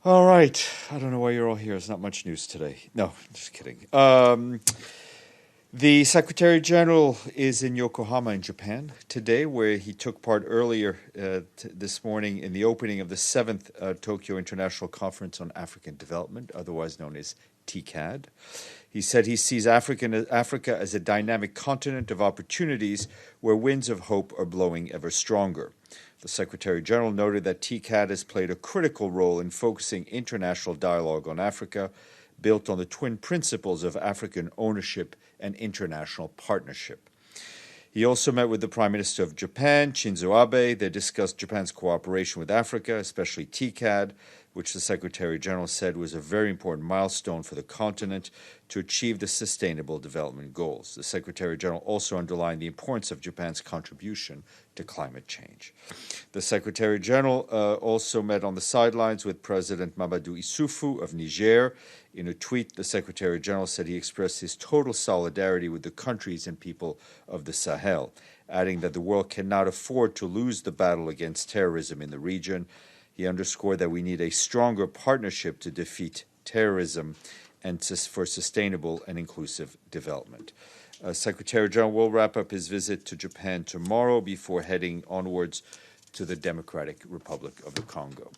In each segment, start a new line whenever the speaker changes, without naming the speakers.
All right. I don't know why you're all here. There's not much news today. No, just kidding. The Secretary General is in Yokohama in Japan today, where he took part earlier this morning in the opening of the 7th Tokyo International Conference on African Development, otherwise known as TICAD. He said he sees Africa as a dynamic continent of opportunities where winds of hope are blowing ever stronger. The Secretary General noted that TICAD has played a critical role in focusing international dialogue on Africa, built on the twin principles of African ownership and international partnership. He also met with the Prime Minister of Japan, Shinzo Abe. They discussed Japan's cooperation with Africa, especially TICAD, which the Secretary General said was a very important milestone for the continent to achieve the Sustainable Development Goals. The Secretary General also underlined the importance of Japan's contribution to climate change. The Secretary General also met on the sidelines with President Mamadou Issoufou of Niger. In a tweet, the Secretary General said he expressed his total solidarity with the countries and people of the Sahel, adding that the world cannot afford to lose the battle against terrorism in the region. He underscored that we need a stronger partnership to defeat terrorism and for sustainable and inclusive development. Secretary General will wrap up his visit to Japan tomorrow before heading onwards to the Democratic Republic of the Congo.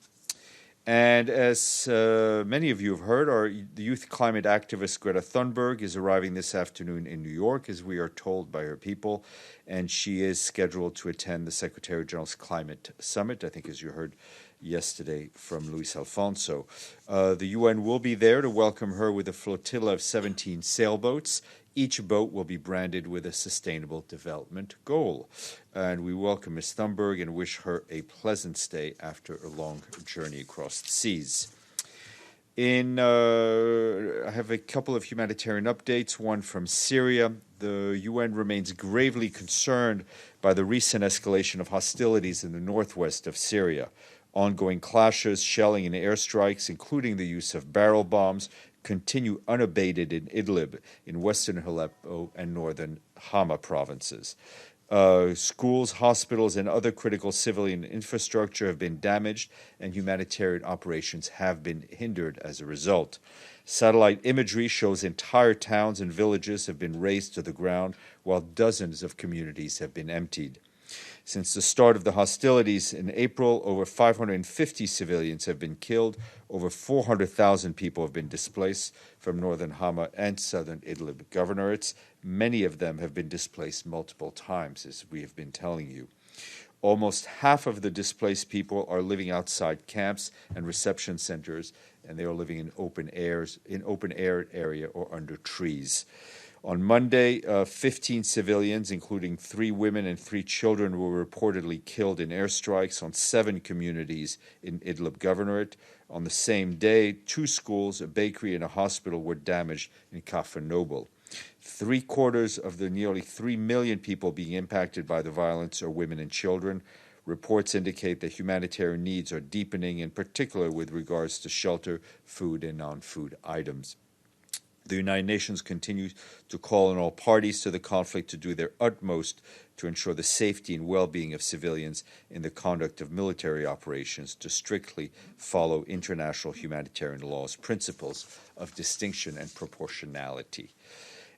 And as many of you have heard, the youth climate activist Greta Thunberg is arriving this afternoon in New York, as we are told by her people, and she is scheduled to attend the Secretary General's Climate Summit, I think as you heard yesterday from Luis Alfonso. The UN will be there to welcome her with a flotilla of 17 sailboats. Each boat will be branded with a sustainable development goal. And we welcome Ms. Thunberg and wish her a pleasant stay after a long journey across the seas. I have a couple of humanitarian updates, one from Syria. The UN remains gravely concerned by the recent escalation of hostilities in the northwest of Syria. Ongoing clashes, shelling, and airstrikes, including the use of barrel bombs, continue unabated in Idlib, in western Aleppo and northern Hama provinces. Schools, hospitals, and other critical civilian infrastructure have been damaged, and humanitarian operations have been hindered as a result. Satellite imagery shows entire towns and villages have been razed to the ground, while dozens of communities have been emptied. Since the start of the hostilities in April, over 550 civilians have been killed. Over 400,000 people have been displaced from northern Hama and southern Idlib governorates. Many of them have been displaced multiple times, as we have been telling you. Almost half of the displaced people are living outside camps and reception centers, and they are living in open air area or under trees. On Monday, 15 civilians, including 3 women and 3 children, were reportedly killed in airstrikes on 7 communities in Idlib Governorate. On the same day, 2 schools, a bakery, and a hospital were damaged in Kafr Noble. 3/4 of the nearly 3 million people being impacted by the violence are women and children. Reports indicate that humanitarian needs are deepening, in particular with regards to shelter, food, and non-food items. The United Nations continues to call on all parties to the conflict to do their utmost to ensure the safety and well-being of civilians in the conduct of military operations, to strictly follow international humanitarian law's principles of distinction and proportionality.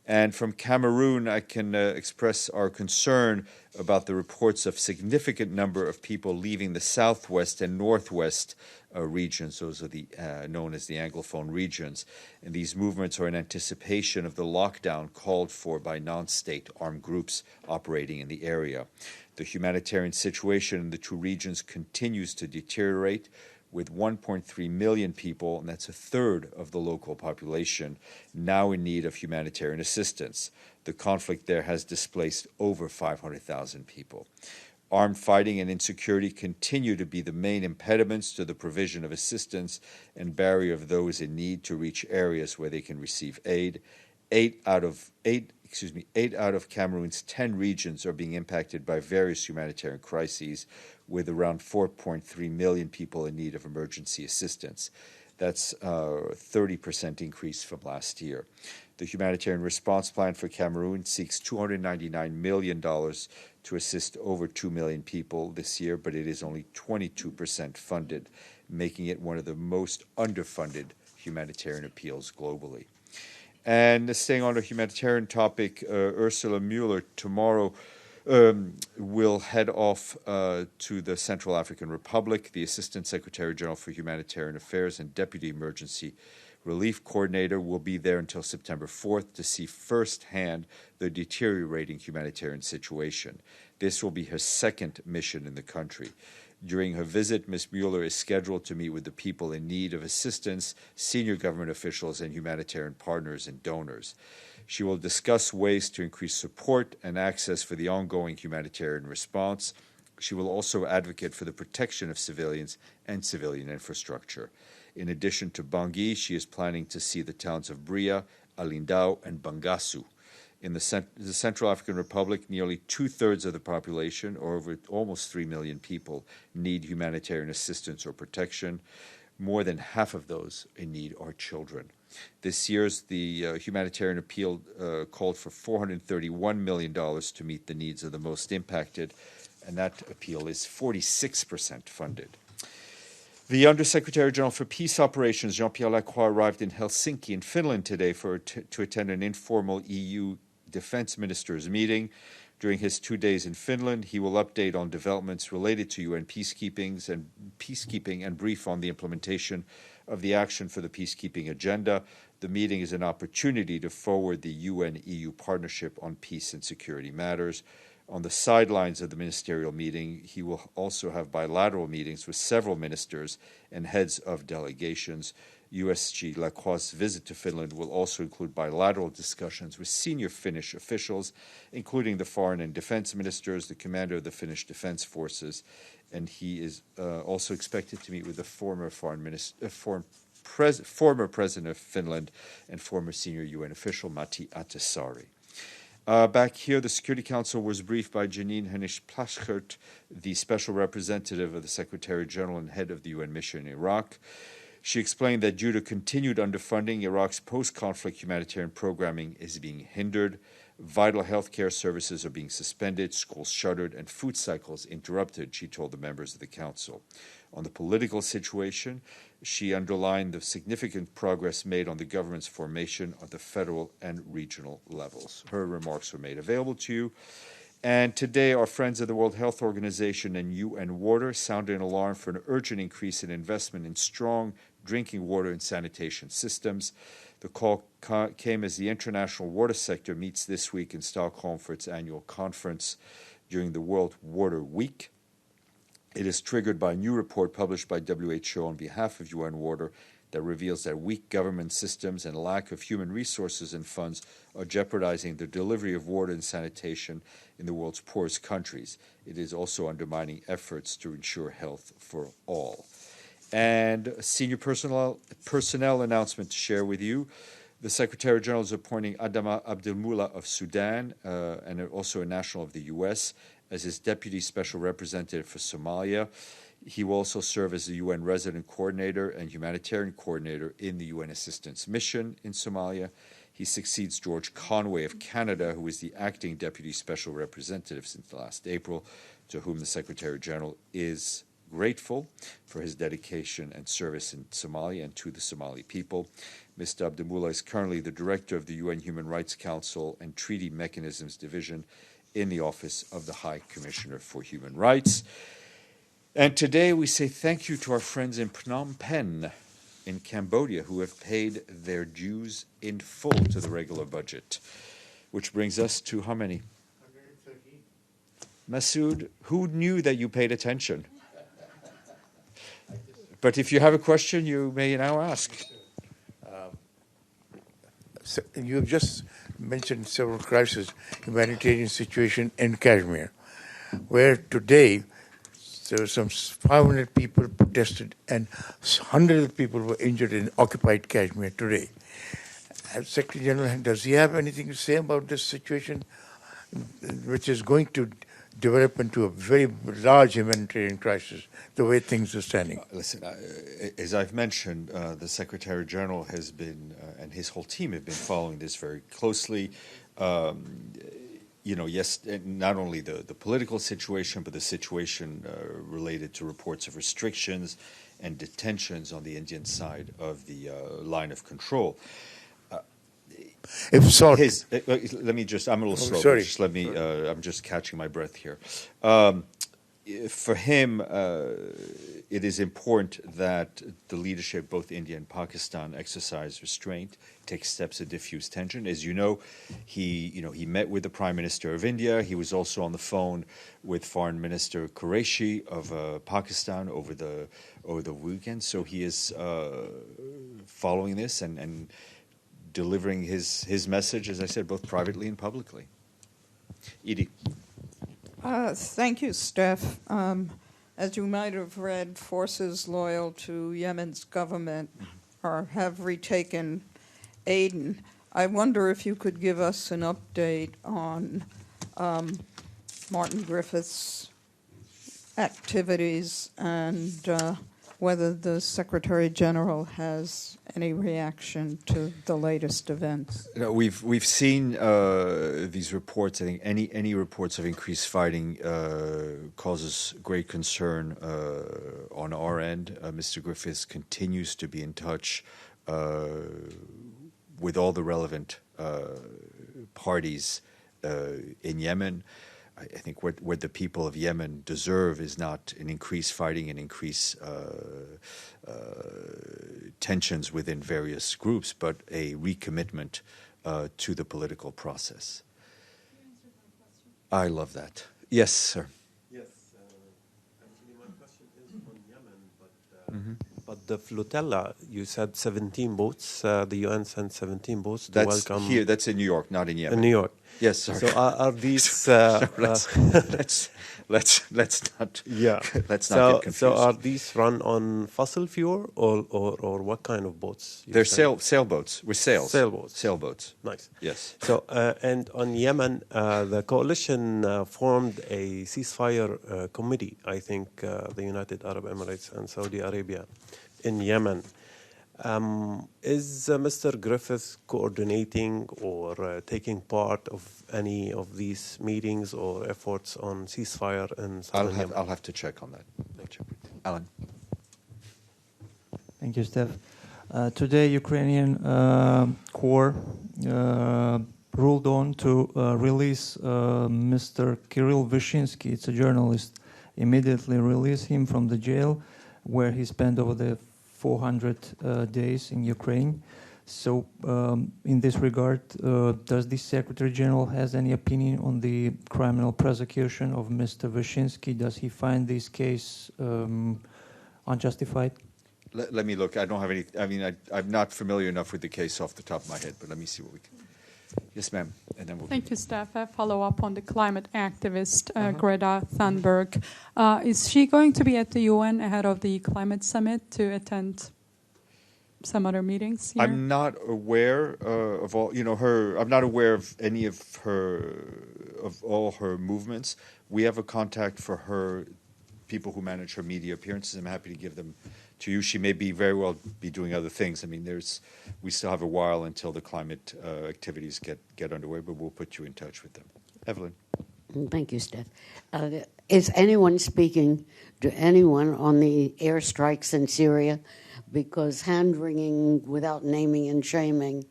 And from Cameroon, I can express our concern about the reports of significant number of people leaving the southwest and northwest regions. Those are the known as the Anglophone regions. And these movements are in anticipation of the lockdown called for by non-state armed groups operating in the area. The humanitarian situation in the 2 regions continues to deteriorate, with 1.3 million people, and that's a third of the local population, now in need of humanitarian assistance. The conflict there has displaced over 500,000 people. Armed fighting and insecurity continue to be the main impediments to the provision of assistance and barrier of those in need to reach areas where they can receive aid. 8 out of Cameroon's 10 regions are being impacted by various humanitarian crises, with around 4.3 million people in need of emergency assistance. That's a 30% increase from last year. The Humanitarian Response Plan for Cameroon seeks $299 million to assist over 2 million people this year, but it is only 22% funded, making it one of the most underfunded humanitarian appeals globally. And staying on the humanitarian topic, Ursula Mueller tomorrow will head off to the Central African Republic. The Assistant Secretary General for Humanitarian Affairs and Deputy Emergency Relief Coordinator will be there until September 4th to see firsthand the deteriorating humanitarian situation. This will be her second mission in the country. During her visit, Ms. Mueller is scheduled to meet with the people in need of assistance, senior government officials, and humanitarian partners and donors. She will discuss ways to increase support and access for the ongoing humanitarian response. She will also advocate for the protection of civilians and civilian infrastructure. In addition to Bangui, she is planning to see the towns of Bria, Alindao, and Bangassou. In the Central African Republic, nearly two-thirds of the population, or over almost 3 million people, need humanitarian assistance or protection. More than half of those in need are children. This year's the humanitarian appeal called for $431 million to meet the needs of the most impacted, and that appeal is 46% funded. The Undersecretary General for Peace Operations, Jean-Pierre Lacroix, arrived in Helsinki in Finland today to attend an informal EU defense ministers meeting. During his 2 days in Finland, he will update on developments related to UN peacekeeping and brief on the implementation of the Action for the Peacekeeping Agenda. The meeting is an opportunity to forward the UN-EU partnership on peace and security matters. On the sidelines of the ministerial meeting, he will also have bilateral meetings with several ministers and heads of delegations. USG Lacroix's visit to Finland will also include bilateral discussions with senior Finnish officials, including the foreign and defense ministers, the commander of the Finnish Defense Forces, and he is also expected to meet with the former president of Finland and former senior UN official Matti Ahtisaari. Back here, the Security Council was briefed by Janine Hennis-Plasschaert, the special representative of the Secretary General and head of the UN mission in Iraq. She explained that due to continued underfunding, Iraq's post-conflict humanitarian programming is being hindered. Vital healthcare services are being suspended, schools shuttered, and food cycles interrupted, she told the members of the Council. On the political situation, she underlined the significant progress made on the government's formation at the federal and regional levels. Her remarks were made available to you. And today, our friends of the World Health Organization and UN Water sounded an alarm for an urgent increase in investment in strong drinking water and sanitation systems. The call came as the international water sector meets this week in Stockholm for its annual conference during the World Water Week. It is triggered by a new report published by WHO on behalf of UN Water that reveals that weak government systems and lack of human resources and funds are jeopardizing the delivery of water and sanitation in the world's poorest countries. It is also undermining efforts to ensure health for all. And senior personnel announcement to share with you. The Secretary General is appointing Adama Abdelmullah of Sudan and also a national of the U.S. as his Deputy Special Representative for Somalia. He will also serve as the UN Resident Coordinator and Humanitarian Coordinator in the UN Assistance Mission in Somalia. He succeeds George Conway of Canada, who is the acting Deputy Special Representative since last April, to whom the Secretary General is grateful for his dedication and service in Somalia and to the Somali people. Mr. Abdelmullah is currently the Director of the UN Human Rights Council and Treaty Mechanisms Division in the Office of the High Commissioner for Human Rights. And today we say thank you to our friends in Phnom Penh in Cambodia who have paid their dues in full to the regular budget, which brings us to how many? 113. Masood, who knew that you paid attention? But if you have a question, you may now ask.
So you have just mentioned several crises, humanitarian situation in Kashmir, where today there were some 500 people protested and hundreds of people were injured in occupied Kashmir today. Secretary General, does he have anything to say about this situation, which is going to develop into a very large humanitarian crisis, the way things are standing?
Listen, as I've mentioned, the Secretary General has been, and his whole team have been following this very closely. yes, not only the political situation, but the situation related to reports of restrictions and detentions on the Indian side of the line of control.
If so,
let me just, I'm a little slow.
Sorry.
Just let me, I'm just catching my breath here. For him, it is important that the leadership, both India and Pakistan, exercise restraint, take steps to diffuse tension. As you know, he met with the Prime Minister of India. He was also on the phone with Foreign Minister Qureshi of Pakistan over the weekend. So he is following this and delivering his message, as I said, both privately and publicly. Edie.
Thank you, Steph. As you might have read, forces loyal to Yemen's government have retaken Aden. I wonder if you could give us an update on Martin Griffiths' activities and whether the Secretary General has any reaction to the latest events.
We've seen these reports. I think any reports of increased fighting causes great concern on our end. Mr. Griffiths continues to be in touch with all the relevant parties in Yemen. I think what the people of Yemen deserve is not an increased fighting and increased tensions within various groups, but a recommitment to the political process. I love that. Yes, sir.
Yes, actually my question is on Yemen, but the flotilla, you said 17 boats, the UN sent 17 boats to welcome...
Here, that's in New York, not in Yemen.
In New York.
Yes, sorry.
So are these...
let's not
yeah.
Let's not get confused.
So are these run on fossil fuel or what kind of boats?
They're sailboats with sails. Sailboats.
Nice.
Yes.
So and on Yemen, the coalition formed a ceasefire committee. I think the United Arab Emirates and Saudi Arabia in Yemen. Is Mr. Griffiths coordinating or taking part of any of these meetings or efforts on ceasefire in southern Yemen?
I'll have to check on that. Alan.
Thank you, Steph. Today, Ukrainian Corps ruled on to release Mr. Kirill Vyshinsky. It's a journalist. Immediately release him from the jail where he spent over the 400 days in Ukraine. So in this regard, does the Secretary General has any opinion on the criminal prosecution of Mr. Vyshinsky? Does he find this case unjustified?
Let me look. I don't have any. I mean, I'm not familiar enough with the case off the top of my head, but let me see what we can. Yes, ma'am. And then we'll.
Thank you, Steph. A follow up on the climate activist Greta Thunberg. Is she going to be at the UN ahead of the climate summit to attend some other meetings here?
I'm not aware of all. I'm not aware of any of all her movements. We have a contact for her, people who manage her media appearances. I'm happy to give them to you. She may very well be doing other things. I mean, we still have a while until the climate activities get underway, but we'll put you in touch with them. Evelyn.
Thank you, Steph. Is anyone speaking to anyone on the airstrikes in Syria? Because hand-wringing without naming and shaming,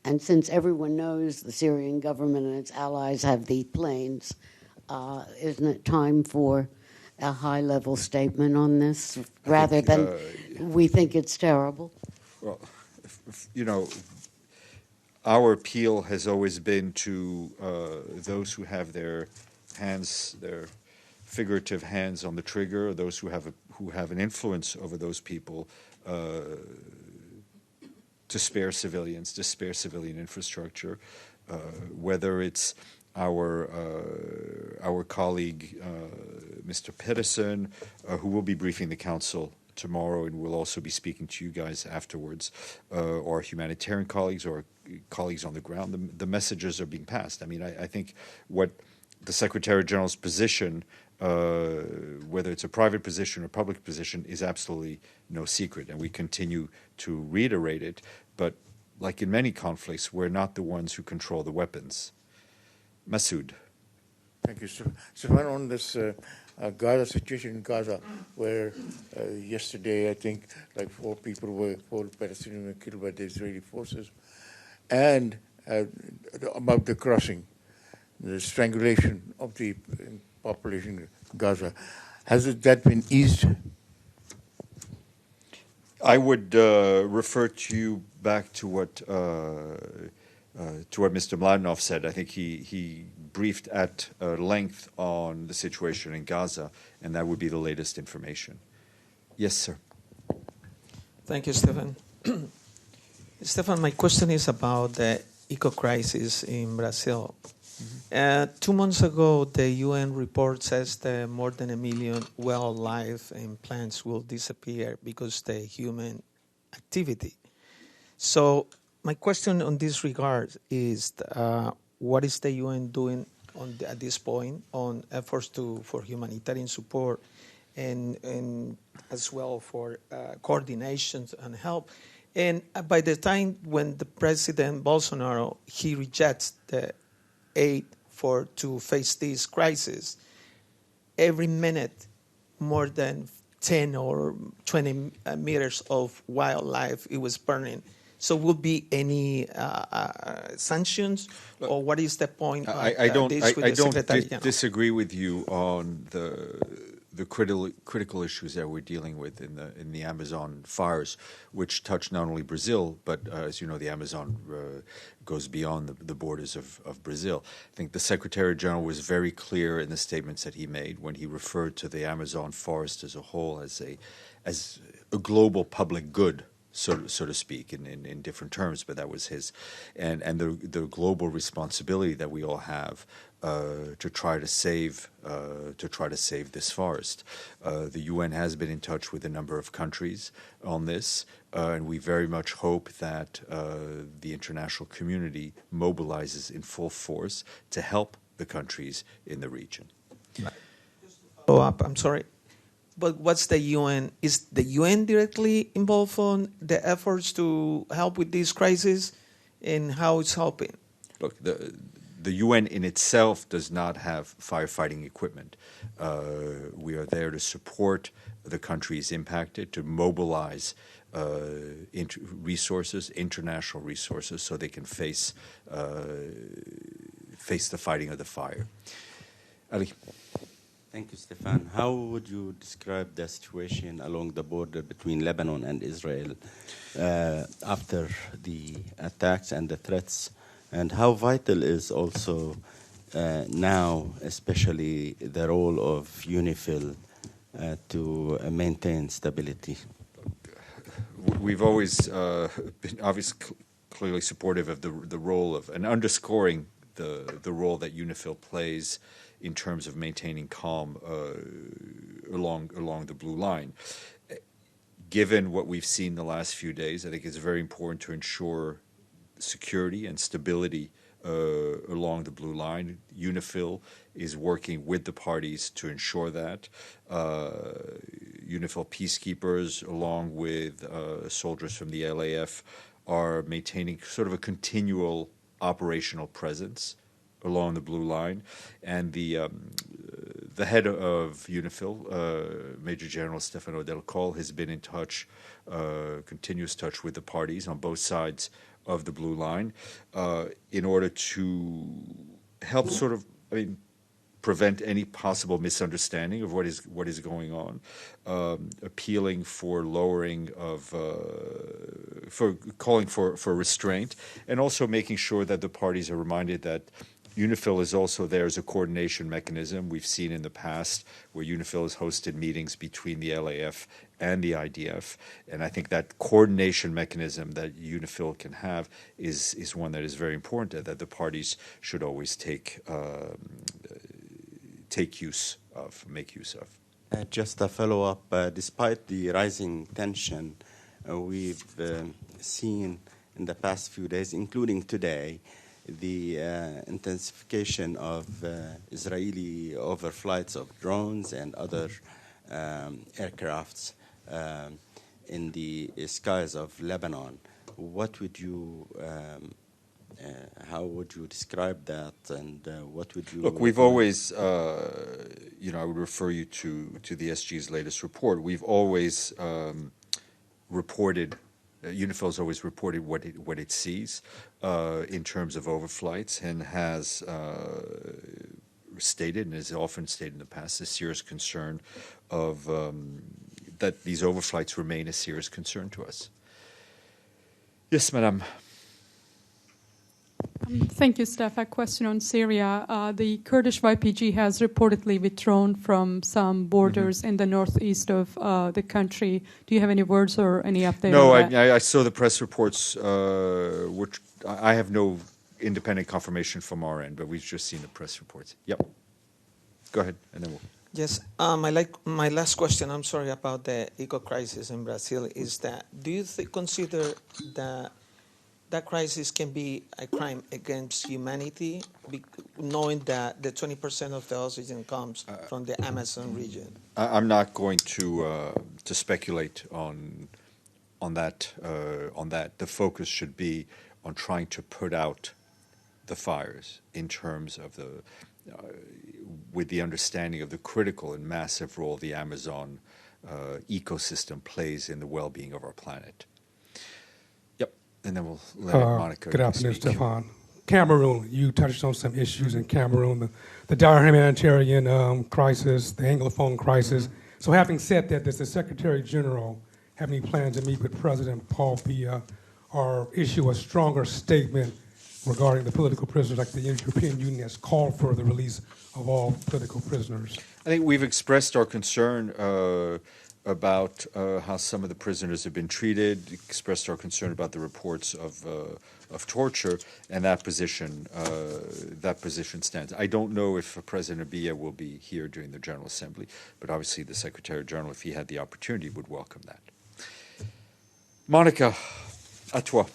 and since everyone knows the Syrian government and its allies have the planes, isn't it time for a high-level statement on this rather than we think it's terrible?
Well, our appeal has always been to those who have their figurative hands on the trigger, or those who have an influence over those people, to spare civilians, to spare civilian infrastructure, whether it's our colleague, Mr. Pedersen, who will be briefing the Council tomorrow and will also be speaking to you guys afterwards, or humanitarian colleagues or colleagues on the ground. The messages are being passed. I mean, I think what the Secretary General's position, whether it's a private position or public position, is absolutely no secret, and we continue to reiterate it. But like in many conflicts, we're not the ones who control the weapons. Masood.
Thank you, Stephane. On this Gaza situation in Gaza, where yesterday I think like four Palestinians were killed by the Israeli forces, and about the crossing, the strangulation of the population of Gaza, has that been eased?
I would refer to you back to what Mr. Mladenov said. I think he briefed at length on the situation in Gaza, and that would be the latest information. Yes, sir.
Thank you, Stephane. Stephane, my question is about the eco-crisis in Brazil. 2 months ago, the UN report says that more than 1 million wildlife and plants will disappear because of the human activity. So my question on this regard is, what is the UN doing at this point on efforts for humanitarian support and as well for coordination and help? And by the time when the President Bolsonaro, he rejects the aid to face this crisis, every minute more than 10 or 20 meters of wildlife it was burning. So will be any sanctions, or what is the point?
I don't disagree with you on the critical issues that we're dealing with in the Amazon fires, which touch not only Brazil, but as you know, the Amazon goes beyond the borders of Brazil. I think the Secretary General was very clear in the statements that he made when he referred to the Amazon forest as a whole as a global public good, so to speak, in different terms, but that was his, and the global responsibility that we all have to try to save this forest. The UN has been in touch with a number of countries on this, and we very much hope that the international community mobilizes in full force to help the countries in the region.
Follow up. I'm sorry. But what's the UN? Is the UN directly involved on the efforts to help with this crisis, and how it's helping?
Look, the UN in itself does not have firefighting equipment. We are there to support the countries impacted, to mobilize international resources, so they can face the fighting of the fire. Ali.
Thank you, Stephane. How would you describe the situation along the border between Lebanon and Israel after the attacks and the threats? And how vital is also now, especially the role of UNIFIL to maintain stability?
We've always been obviously clearly supportive of the role of, and underscoring the role that UNIFIL plays in terms of maintaining calm along the blue line. Given what we've seen the last few days, I think it's very important to ensure security and stability along the blue line. UNIFIL is working with the parties to ensure that. UNIFIL peacekeepers, along with soldiers from the LAF, are maintaining sort of a continual operational presence along the blue line, and the head of UNIFIL, Major General Stephane Del Col, has been in touch, continuous touch with the parties on both sides of the blue line, in order to help prevent any possible misunderstanding of what is going on, appealing for lowering of, for calling for restraint, and also making sure that the parties are reminded that UNIFIL is also there as a coordination mechanism. We've seen in the past where UNIFIL has hosted meetings between the LAF and the IDF, and I think that coordination mechanism that UNIFIL can have is one that is very important, that the parties should always make use of.
Just a follow-up. Despite the rising tension we've seen in the past few days, including today, the intensification of Israeli overflights of drones and other aircrafts in the skies of Lebanon, what would you How would you describe that, and what would you...
Look, we've always, I would refer you to the SG's latest report. We've always reported, UNIFIL's always reported what it sees in terms of overflights, and has stated, and has often stated in the past, a serious concern of that these overflights remain a serious concern to us. Yes, Madame.
Thank you, Steph. A question on Syria. The Kurdish YPG has reportedly withdrawn from some borders in the northeast of the country. Do you have any words or any update
No,
on that?
I saw the press reports, which I have no independent confirmation from our end, but we've just seen the press reports. Yep. Go ahead, and then we'll...
Yes, my last question, I'm sorry, about the eco crisis in Brazil is that, do you consider that that crisis can be a crime against humanity, knowing that the 20% of the oxygen comes from the Amazon region?
I'm not going to speculate on that. The focus should be on trying to put out the fires in terms of with the understanding of the critical and massive role the Amazon ecosystem plays in the well-being of our planet. Yep, and then we'll let Monica
Good afternoon,
speak.
Stephane. Cameroon, you touched on some issues in Cameroon, the dire humanitarian crisis, the Anglophone crisis. So having said that, does the Secretary General have any plans to meet with President Paul Biya or issue a stronger statement regarding the political prisoners, like the European Union has called for the release of all political prisoners?
I think we've expressed our concern about how some of the prisoners have been treated, expressed our concern about the reports of torture, and that position stands. I don't know if President Biya will be here during the General Assembly, but obviously the Secretary General, if he had the opportunity, would welcome that. Monica, à toi.